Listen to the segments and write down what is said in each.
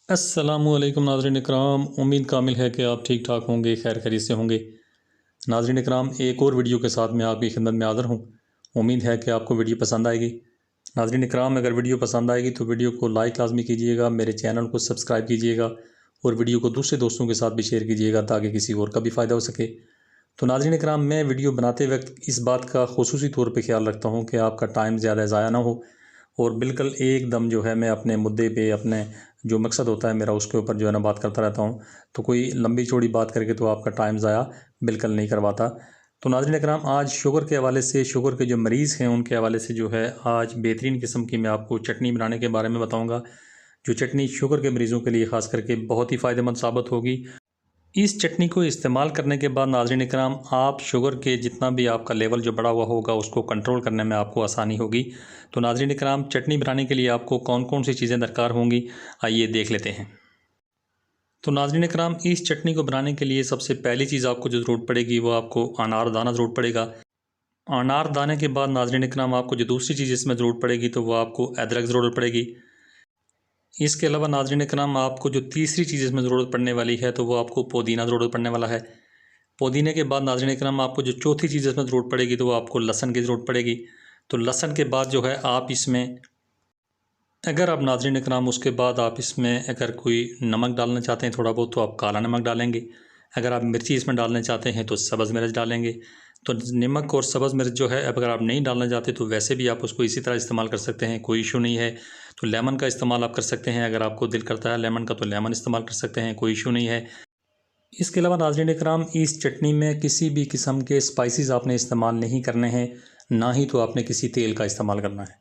अस्सलामुअलैकुम नाज़रीन इकराम, उम्मीद कामिल है कि आप ठीक ठाक होंगे, खैर खैरियत से होंगे। नाज़रीन इकराम, एक और वीडियो के साथ मैं आपकी खिदमत में हाज़िर हूँ। उम्मीद है कि आपको वीडियो पसंद आएगी। नाज़रीन इकराम, अगर वीडियो पसंद आएगी तो वीडियो को लाइक लाजमी कीजिएगा, मेरे चैनल को सब्सक्राइब कीजिएगा और वीडियो को दूसरे दोस्तों के साथ भी शेयर कीजिएगा ताकि किसी और का भी फ़ायदा हो सके। तो नाज़रीन इकराम, मैं वीडियो बनाते वक्त इस बात का ख़ुसूसी तौर पर ख्याल रखता हूँ कि आपका टाइम ज़्यादा ज़ाया ना हो और बिल्कुल एकदम जो है मैं अपने मुद्दे पे, अपने जो मकसद होता है मेरा, उसके ऊपर जो है ना बात करता रहता हूँ। तो कोई लंबी चौड़ी बात करके तो आपका टाइम ज़ाया बिल्कुल नहीं करवाता। तो नाज़रीन इकराम, आज शुगर के हवाले से, शुगर के जो मरीज़ हैं उनके हवाले से जो है आज बेहतरीन किस्म की मैं आपको चटनी बनाने के बारे में बताऊँगा, जो चटनी शुगर के मरीज़ों के लिए ख़ास करके बहुत ही फ़ायदेमंद साबित होगी। इस चटनी को इस्तेमाल करने के बाद नाज़रीन इकराम, आप शुगर के जितना भी आपका लेवल जो बढ़ा हुआ होगा उसको कंट्रोल करने में आपको आसानी होगी। तो नाज़रीन इकराम, चटनी बनाने के लिए आपको कौन कौन सी चीज़ें दरकार होंगी, आइए देख लेते हैं। तो नाज़रीन इकराम, इस चटनी को बनाने के लिए सबसे पहली चीज़ आपको जो ज़रूरत पड़ेगी वो आपको अनार दाना ज़रूरत पड़ेगा। अनार दाने के बाद नाज़रीन इकराम, आपको जो दूसरी चीज़ इसमें ज़रूरत पड़ेगी तो वो आपको अदरक ज़रूरत पड़ेगी। इसके अलावा नाज़रीन इकराम, आपको जो तीसरी चीज़ इसमें ज़रूरत पड़ने वाली है तो वो आपको पुदीना ज़रूरत पड़ने वाला है। पुदीने के बाद नाज़रीन इकराम, आपको जो चौथी चीज़ इसमें ज़रूरत पड़ेगी तो वो आपको लहसुन की ज़रूरत पड़ेगी। तो लहसुन के बाद जो है आप इसमें, अगर आप नाज़रीन इकराम उसके बाद आप इसमें अगर कोई नमक डालना चाहते हैं थोड़ा बहुत, तो आप काला नमक डालेंगे। अगर आप मिर्ची इसमें डालना चाहते हैं तो सब्ज़ मिर्च डालेंगे। तो नमक और सब्ज़ मिर्च जो है, अब अगर आप नहीं डालना चाहते तो वैसे भी आप उसको इसी तरह इस्तेमाल कर सकते हैं, कोई इशू नहीं है। तो लेमन का इस्तेमाल आप कर सकते हैं, अगर आपको दिल करता है लेमन का तो लेमन इस्तेमाल कर सकते हैं, कोई इशू नहीं है। इसके अलावा नाज़रीन इकराम, इस चटनी में किसी भी किस्म के स्पाइसेस आपने इस्तेमाल नहीं करने हैं, ना ही तो आपने किसी तेल का इस्तेमाल करना है।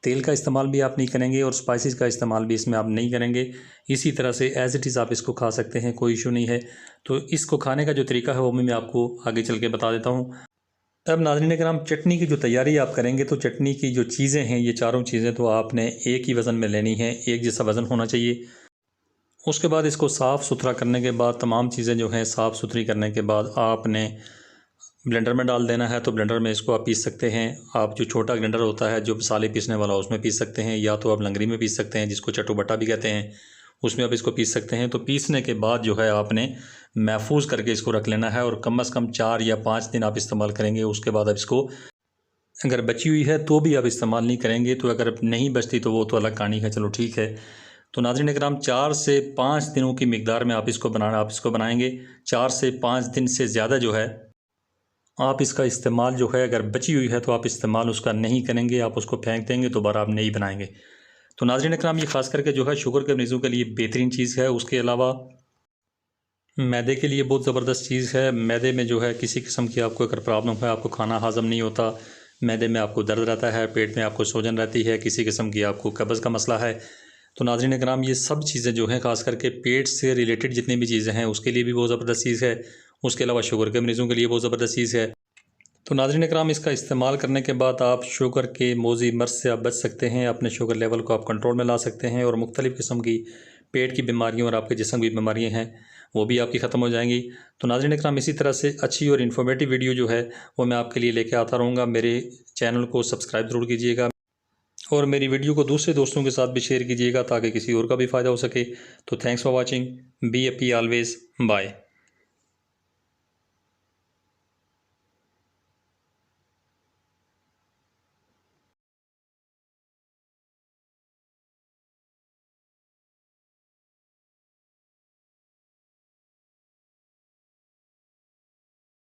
तेल का इस्तेमाल भी आप नहीं करेंगे और स्पाइसेस का इस्तेमाल भी इसमें आप नहीं करेंगे। इसी तरह से एज़ इट इज़ आप इसको खा सकते हैं, कोई इशू नहीं है। तो इसको खाने का जो तरीका है वो मैं आपको आगे चल के बता देता हूँ। अब नाज़रीन इकराम, चटनी की जो तैयारी आप करेंगे तो चटनी की जो चीज़ें हैं, ये चारों चीज़ें तो आपने एक ही वज़न में लेनी है, एक जैसा वज़न होना चाहिए। उसके बाद इसको साफ़ सुथरा करने के बाद, तमाम चीज़ें जो हैं साफ़ सुथरी करने के बाद आपने ब्लेंडर में डाल देना है। तो ब्लेंडर में इसको आप पीस सकते हैं। आप जो छोटा ब्लेंडर होता है जो मसाले पीसने वाला, उसमें पीस सकते हैं, या तो आप लंगरी में पीस सकते हैं जिसको चटोबटा भी कहते हैं, उसमें आप इसको पीस सकते हैं। तो पीसने के बाद जो है आपने महफूज करके इसको रख लेना है और कम से कम 4 या 5 दिन आप इस्तेमाल करेंगे। उसके बाद आप इसको, अगर बची हुई है तो भी आप इस्तेमाल नहीं करेंगे, तो अगर नहीं बचती तो वो तो अलग कहानी है, चलो ठीक है। तो नाज़रीन इकराम, 4 से 5 दिनों की मिकदार में आप इसको बनाएंगे। 4 से 5 दिन से ज़्यादा जो है आप इसका इस्तेमाल जो है, अगर बची हुई है तो आप इस्तेमाल उसका नहीं करेंगे, आप उसको फेंक देंगे, दोबारा आप नहीं बनाएंगे। तो नाज़रीन इकराम, ये ख़ास करके जो है शुगर के मरीज़ों के लिए बेहतरीन चीज़ है। उसके अलावा मैदे के लिए बहुत ज़बरदस्त चीज़ है। मैदे में जो है किसी किस्म की आपको अगर प्रॉब्लम है, आपको खाना हज़म नहीं होता, मैदे में आपको दर्द रहता है, पेट में आपको सूजन रहती है, किसी किस्म की आपको कब्ज़ का मसला है, तो नाज़रीन इकराम, ये सब चीज़ें जो हैं ख़ास करके पेट से रिलेटेड जितनी भी चीज़ें हैं उसके लिए भी बहुत ज़बरदस्त चीज़ है। उसके अलावा शुगर के मरीज़ों के लिए बहुत ज़बरदस्त चीज़ है। तो नाज़रीन इकराम, इसका इस्तेमाल करने के बाद आप शुगर के मोज़ी मर्ज़ से आप बच सकते हैं, अपने शुगर लेवल को आप कंट्रोल में ला सकते हैं और मुख्तलिफ़ किस्म की पेट की बीमारियों और आपके जिस्म की बीमारियाँ हैं वो भी आपकी ख़त्म हो जाएंगी। तो नाज़रीन इकराम, इसी तरह से अच्छी और इन्फॉर्मेटिव वीडियो जो है वो मैं आपके लिए लेके आता रहूँगा। मेरे चैनल को सब्सक्राइब ज़रूर कीजिएगा और मेरी वीडियो को दूसरे दोस्तों के साथ भी शेयर कीजिएगा ताकि किसी और का भी फ़ायदा हो सके। तो thanks for watching, be happy always, bye.